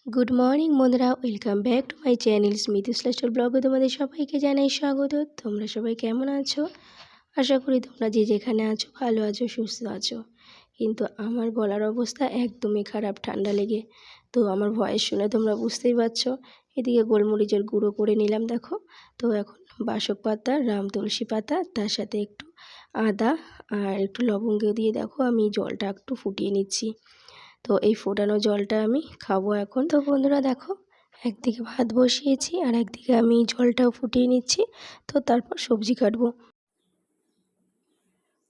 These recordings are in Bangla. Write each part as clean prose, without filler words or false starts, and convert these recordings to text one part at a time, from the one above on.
গুড মর্নিং বন্ধুরা, welcome back to my channel Smithy's lifestyle ব্লগে তোমাদের সবাইকে জানাই স্বাগত। তোমরা সবাই কেমন আছো? আশা করি তোমরা যে যেখানে আছো ভালো আছো, সুস্থ আছো। কিন্তু আমার গলার অবস্থা একদমই খারাপ ঠান্ডা লেগে। তো আমার ভয়েস শুনে তোমরা বুঝতেই পারছো। এদিকে গোলমরিচের গুঁড়ো করে নিলাম দেখো। তো এখন বাসক পাতা, রাম তুলসী পাতা, তার সাথে একটু আদা আর একটু লবঙ্গ দিয়ে দেখো আমি জলটা একটু ফুটিয়ে নিচ্ছি। তো এই ফোটানো জলটা আমি খাবো এখন। তো বন্ধুরা দেখো, একদিকে ভাত বসিয়েছি আর একদিকে আমি জলটাও ফুটিয়ে নিচ্ছি। তো তারপর সবজি কাটবো।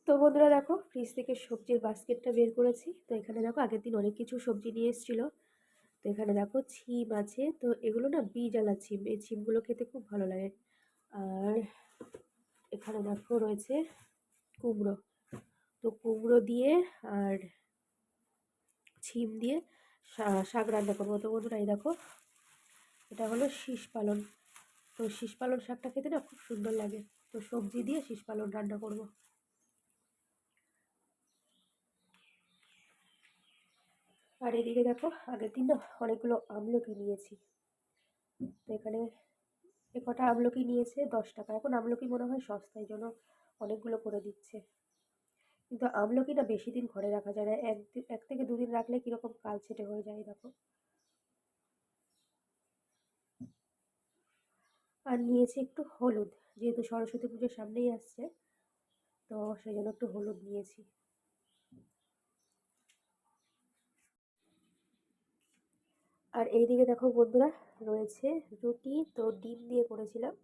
তো বন্ধুরা দেখো, ফ্রিজ থেকে সবজির বাস্কেটটা বের করেছি। তো এখানে দেখো আগের দিন অনেক কিছু সবজি নিয়ে এসেছিলো। তো এখানে দেখো ছিম আছে, তো এগুলো না বীজওয়ালা ছিম, এই ছিমগুলো খেতে খুব ভালো লাগে। আর এখানে দেখো রয়েছে কুমড়ো। তো কুমড়ো দিয়ে আর ছিম দিয়ে শাক রান্না করবো। তো বন্ধুরা এই দেখো, এটা হলো শীষ পালন। তো শীষ পালন শাকটা খেতে না খুব সুন্দর লাগে। তো সবজি দিয়ে শীষ পালন রান্না করব। আর এদিকে দেখো, আগের দিন না অনেকগুলো আমলকি নিয়েছি। তো এখানে কটা আমলকি নিয়েছে 10 টাকা। এখন আমলকি মনে হয় সস্তায় জন্য অনেকগুলো করে দিচ্ছে। কিন্তু আমলকি না বেশি দিন ঘরে রাখা যায় না, এক থেকে দুদিন রাখলে কীরকম কালচেটে হয়ে যায় দেখো। আর নিয়েছি একটু হলুদ, যেহেতু সরস্বতী পুজোর সামনেই আসছে, তো সেই জন্য একটু হলুদ নিয়েছি। আর এইদিকে দেখো বন্ধুরা, রয়েছে রুটি। তো ডিম দিয়ে করেছিলাম।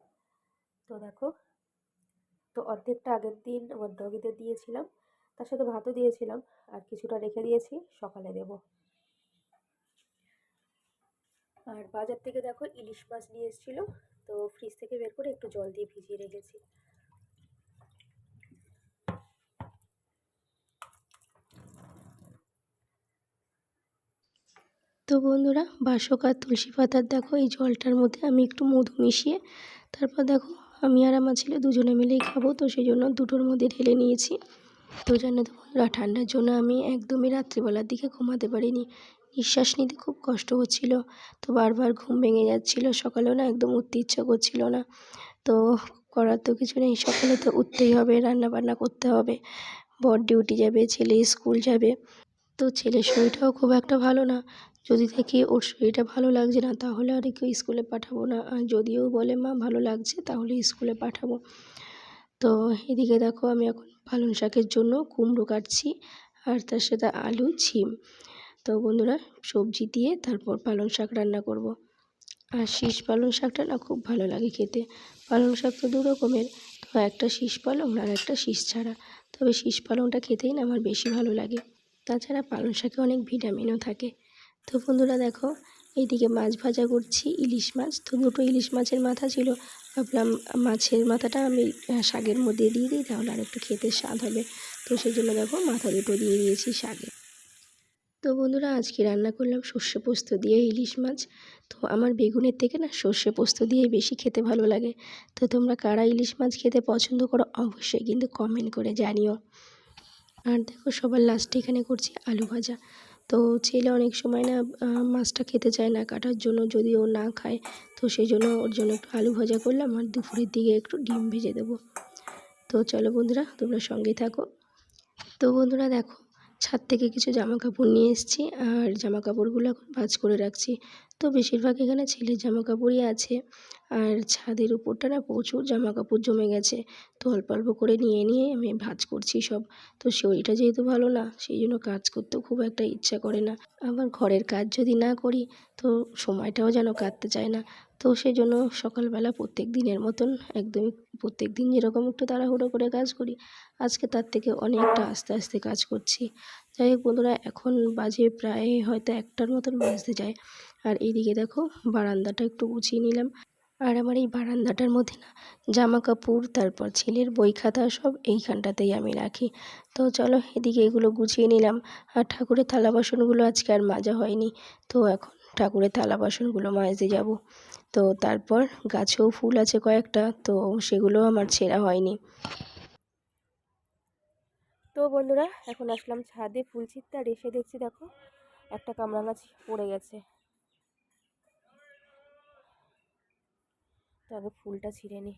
তো দেখো, তো অর্ধেকটা আগের দিন আমার ডগিদের দিয়েছিলাম, তার সাথে ভাতও দিয়েছিলাম। আর কিছুটা রেখে দিয়েছি, সকালে দেব। আর বাজার থেকে দেখো ইলিশ মাছ নিয়ে এসেছিলো। তো ফ্রিজ থেকে বের করে একটু জল দিয়ে ভিজিয়ে রেখেছি। তো বন্ধুরা, বাসক আর তুলসী পাতার দেখো এই জলটার মধ্যে আমি একটু মধু মিশিয়ে তারপর দেখো আমি আর আমার ছেলে দুজনে মিলেই খাবো। তো সেই জন্য দুটোর মধ্যে ঢেলে নিয়েছি। তো জানো তো বন্ধুরা, ঠান্ডার জন্য আমি একদমই রাত্রিবেলার দিকে ঘুমাতে পারিনি। নিঃশ্বাস নিতে খুব কষ্ট হচ্ছিল। তো বারবার ঘুম ভেঙে যাচ্ছিল। সকালেও না একদম উঠতে ইচ্ছা করছিল না। তো করার তো কিছু নেই, সকালে তো উঠতেই হবে, রান্না বান্না করতে হবে। বর ডিউটি যাবে, ছেলে স্কুল যাবে। তো ছেলের শরীরটাও খুব একটা ভালো না। যদি দেখি ওর শরীরটা ভালো লাগছে না, তাহলে আর কেউ স্কুলে পাঠাবো না। আর যদিও বলে মা ভালো লাগছে, তাহলে স্কুলে পাঠাবো। তো এদিকে দেখো আমি এখন পালং শাকের জন্য কুমড়ো কাটছি, আর তার সাথে আলু, ছিম। তো বন্ধুরা, সবজি দিয়ে তারপর পালং শাক রান্না করব। আর শীষ পালং শাকটা না খুব ভালো লাগে খেতে। পালং শাক তো দু রকমের, তো একটা শীষ পালং আর একটা শীষ ছাড়া। তবে শীষ পালংটা খেতেই না আমার বেশি ভালো লাগে। তাছাড়া পালং শাকে অনেক ভিটামিনও থাকে। তো বন্ধুরা দেখো, এইদিকে মাছ ভাজা করছি, ইলিশ মাছ। তো দুটো ইলিশ মাছের মাথা ছিল, ভাবলাম মাছের মাথাটা আমি শাকের মধ্যে দিয়ে দিই, তাহলে আর একটু খেতে স্বাদ হবে। তো সেই জন্য দেখো মাথা দুটো দিয়ে দিয়েছি শাকে। তো বন্ধুরা, আজকে রান্না করলাম সর্ষে পোস্ত দিয়ে ইলিশ মাছ। তো আমার বেগুনের থেকে না সর্ষে পোস্ত দিয়েই বেশি খেতে ভালো লাগে। তো তোমরা কারা ইলিশ মাছ খেতে পছন্দ করো অবশ্যই কিন্তু কমেন্ট করে জানিও। আর দেখো সবার লাস্টে এখানে করছি আলু ভাজা। তো ছেলে অনেক সময় না মাছটা খেতে চায় না কাটার জন্য, যদি ও না খায়। তো সেই জন্য ওর জন্য একটু আলু ভাজা করলাম, আর দুপুরের দিকে একটু ডিম ভেজে দেবো। তো চলো বন্ধুরা, তোমরা সঙ্গেই থাকো। তো বন্ধুরা দেখো, ছাদ থেকে কিছু জামা কাপড় নিয়ে এসেছি, আর জামা কাপড়গুলো এখন ভাঁজ করে রাখছি। তো বেশিরভাগ এখানে ছেলের জামা কাপড়ই আছে। আর ছাদের উপরটা না প্রচুর জামা কাপড় জমে গেছে। তো অল্প অল্প করে নিয়ে নিয়ে আমি ভাঁজ করছি সব। তো শরীরটা যেহেতু ভালো না, সেই জন্য কাজ করতেও খুব একটা ইচ্ছা করে না। আবার ঘরের কাজ যদি না করি, তো সময়টাও যেন কাটতে চায় না। তো সেই জন্য সকালবেলা প্রত্যেক দিনের মতন একদমই প্রত্যেক দিন যেরকম একটু তাড়াহুড়ো করে কাজ করি, আজকে তার থেকে অনেকটা আস্তে আস্তে কাজ করছি। যাই হোক বন্ধুরা, এখন বাজে প্রায় হয়তো 1টার মতন বাজতে যায়। আর এইদিকে দেখো বারান্দাটা একটু গুছিয়ে নিলাম। আর আমার এই বারান্দাটার মধ্যে না জামা কাপড়, তারপর ছেলের বই খাতা সব এইখানটাতেই আমি রাখি। তো চলো এদিকে এগুলো গুছিয়ে নিলাম। আর ঠাকুরের থালা বাসনগুলো আজকে আর মাজা হয়নি। তো এখন ঠাকুরের থালা বাসনগুলো মাজতে যাব। তো তারপর গাছেও ফুল আছে কয়েকটা, তো সেগুলো আমার ছেঁড়া হয়নি। তো বন্ধুরা, এখন আসলাম ছাদে ফুল ছিঁড়তে, আর এসে দেখছি দেখো একটা কামরাঙা পড়ে গেছে। তো আগে ফুলটা ছিঁড়ে নিই।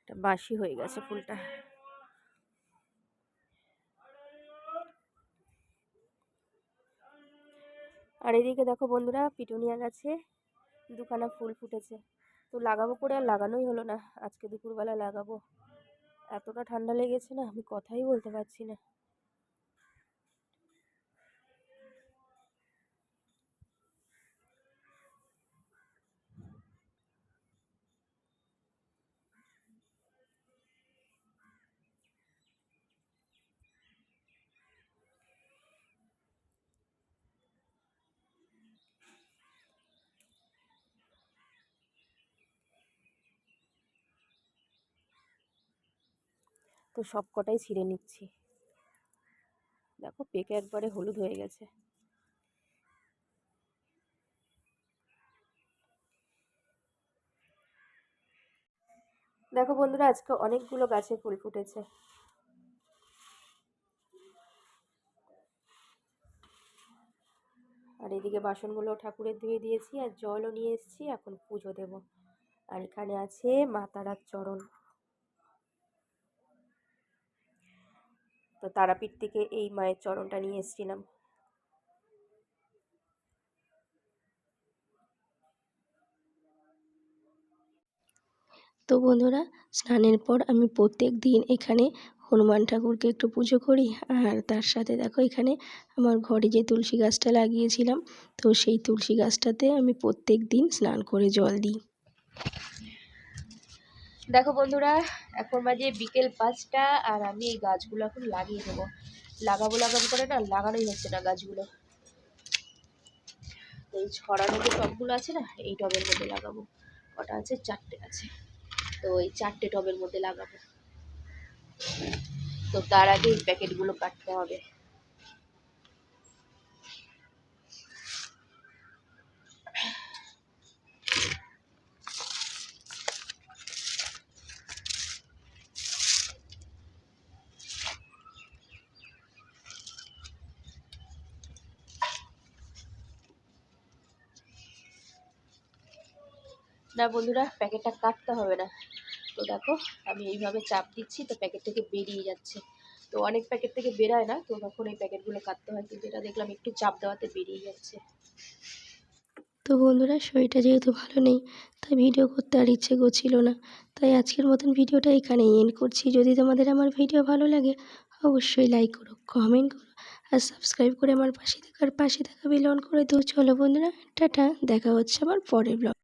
এটা বাসি হয়ে গেছে ফুলটা। আর এদিকে দেখো বন্ধুরা, পিটুনিয়া গাছে দুখানা ফুল ফুটেছে। তো লাগাবো করে আর লাগানোই হলো না। আজকে দুপুরবেলা লাগাবো। এতটা ঠান্ডা লেগেছে না, আমি কথাই বলতে পারছি না। তো সব কটাই ছিঁড়ে নিচ্ছি। দেখো পেকে একবারে হলুদ হয়ে গেছে। দেখো বন্ধুরা, আজকে অনেকগুলো গাছে ফুল ফুটেছে। আর এদিকে বাসনগুলো ঠাকুরের ধুয়ে দিয়েছি, আর জলও নিয়ে এসেছি, এখন পুজো দেব। আর এখানে আছে মা তারার চরণ। তো তারাপীঠ থেকে এই মায়ের চরণটা নিয়ে এসেছিলাম। তো বন্ধুরা, স্নানের পর আমি প্রত্যেক দিন এখানে হনুমান ঠাকুরকে একটু পুজো করি। আর তার সাথে দেখো এখানে আমার ঘরে যে তুলসী গাছটা লাগিয়েছিলাম, তো সেই তুলসী গাছটাতে আমি প্রত্যেক দিন স্নান করে জল দিই। দেখো বন্ধুরা, এখন বাজে বিকেল 5টা, আর আমি এই গাছগুলো এখন লাগিয়ে দেবো। লাগাবো লাগাবো করে না, লাগানোই হচ্ছে না গাছগুলো। তো এই ছড়ানো যে টবগুলো আছে না, এই টবের মধ্যে লাগাবো। কটা আছে? 4টে আছে। তো এই 4টে টবের মধ্যে লাগাবো। তো তার আগে এই প্যাকেটগুলো কাটতে হবে। না বন্ধুরা, প্যাকেটটা কাটতে হবে না। তো দেখো আমি এইভাবে চাপ দিচ্ছি, তো প্যাকেট থেকে বেরিয়ে যাচ্ছে। তো অনেক প্যাকেট থেকে বেরোয় না, তো তখন এই প্যাকেটগুলো কাটতে হয়, কিন্তু এটা দেখলাম একটু চাপ দেওয়াতে বেরিয়ে যাচ্ছে। তো বন্ধুরা, শরীরটা যেহেতু ভালো নেই, তাই ভিডিও করতে আর ইচ্ছে করছিল না। তাই আজকের মতন ভিডিওটা এখানেই এন্ড করছি। যদি তোমাদের আমার ভিডিও ভালো লাগে, অবশ্যই লাইক করো, কমেন্ট করো, আর সাবস্ক্রাইব করে আমার পাশে থাকা বেল অন করে দিও। চলো বন্ধুরা, টাটা, দেখা হচ্ছে আমার পরের ব্লগ।